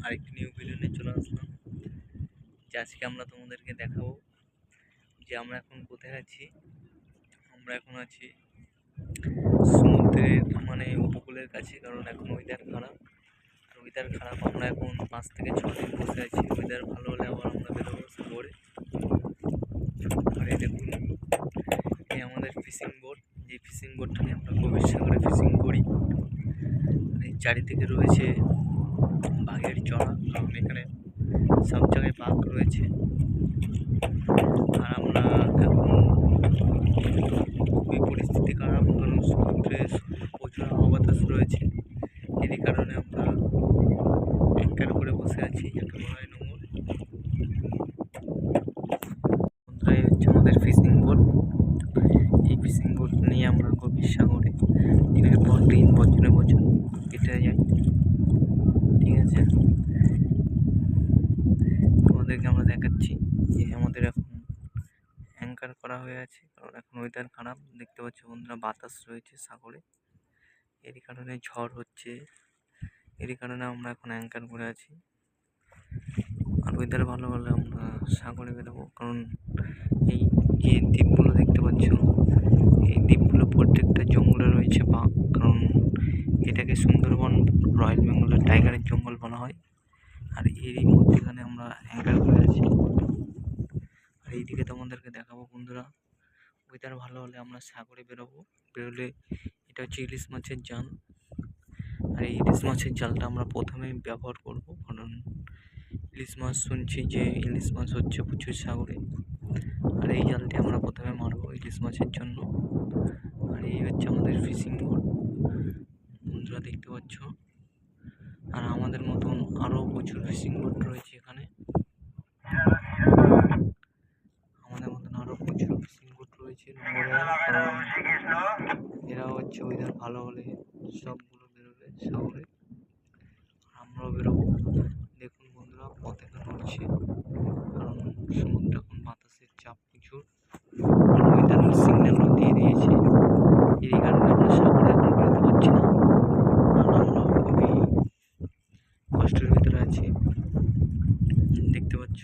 আরেকটি new video নিয়ে চলে আসলাম। যে আজকে আমরা তোমাদেরকে দেখাবো যে আমরা এখন কোথায় আছি। আমরা এখন আছি সমুদ্রের উপকূলের কাছে, কারণ এখন ওয়েদার খারাপ। আমরা এখন 5 থেকে 6 দিন বসে আছি। ওয়েদার ভালো হলে আবার আমরা বেরোবো সাগরে। আর এই দেখুন, এই আমাদের ফিশিং বোট। যে ফিশিং বোটটা নিয়ে আমরা গভীর সাগরে ফিশিং করি। এই চারিদিকে রয়েছে বাঘের চড়া, কারণ এখানে সব জায়গায় বাঘ রয়েছে। আর আমরা এখন খুবই পরিস্থিতি খারাপ, কারণ সমুদ্রে প্রচুর হাওয়া বাতাস রয়েছে। এই কারণে আমরা অ্যাঙ্কার করে বসে আছি, যাকে বলা হয় নোঙর। বন্ধুরা, এই হচ্ছে আমাদের ফিশিং বোট। এই ফিশিং বোট নিয়ে আমরা গভীর সাগরে দিনের পর দিন, বছরে বছর কেটে যাই। ঠিক আছে, তোমাদেরকে আমরা দেখাচ্ছি যে আমাদের এখন অ্যাঙ্কার করা হয়ে আছে, কারণ এখন ওয়েদার খারাপ। দেখতে পাচ্ছ বন্ধুরা, বাতাস রয়েছে সাগরে, এরই কারণে ঝড় হচ্ছে। এরই কারণে আমরা এখন অ্যাঙ্কার করে আছি। আর ওয়েদার ভালো হলে আমরা সাগরে বেরোবো, কারণ এই যে দ্বীপগুলো দেখতে পাচ্ছ, এই দ্বীপগুলো প্রত্যেকটা জঙ্গলে রয়েছে বাঘ, কারণ এটাকে সুন্দরবন রয়্যাল বেঙ্গলের টাইগারের জঙ্গল বলা হয়। আর এরই মধ্যেখানে আমরা অ্যাঙ্কার করে আছি। আর এইদিকে তোমাদেরকে দেখাবো বন্ধুরা, ওয়েদার ভালো হলে আমরা সাগরে বেরোলে এটা হচ্ছে ইলিশ মাছের জাল। আর এই ইলিশ মাছের জালটা আমরা প্রথমে ব্যবহার করব, কারণ ইলিশ মাছ শুনছি যে ইলিশ মাছ হচ্ছে প্রচুর সাগরে। আর এই জালটি আমরা প্রথমে মারবো ইলিশ মাছের জন্য। আর এই হচ্ছে আমাদের ফিশিং বোট, বন্ধুরা দেখতে পাচ্ছ। আর আমাদের মতন আরও প্রচুর ফিশিং বোট রয়েছে এখানে। এরা হচ্ছে ওয়েদার ভালো হলে সবগুলো বেরোবে সাগরে, আমরাও বেরোবো। দেখুন বন্ধুরা, পতাকা নড়ছে, কারণ সমুদ্র এখন বাতাসের চাপ প্রচুর। আর ওয়েদার সিগন্যালও দিয়ে দিয়েছে, এই কারণে আমরা সাগরে এখন বেরোতে পারছি না। আর আমরা খুবই কষ্টের ভিতরে আছি, দেখতে পাচ্ছ।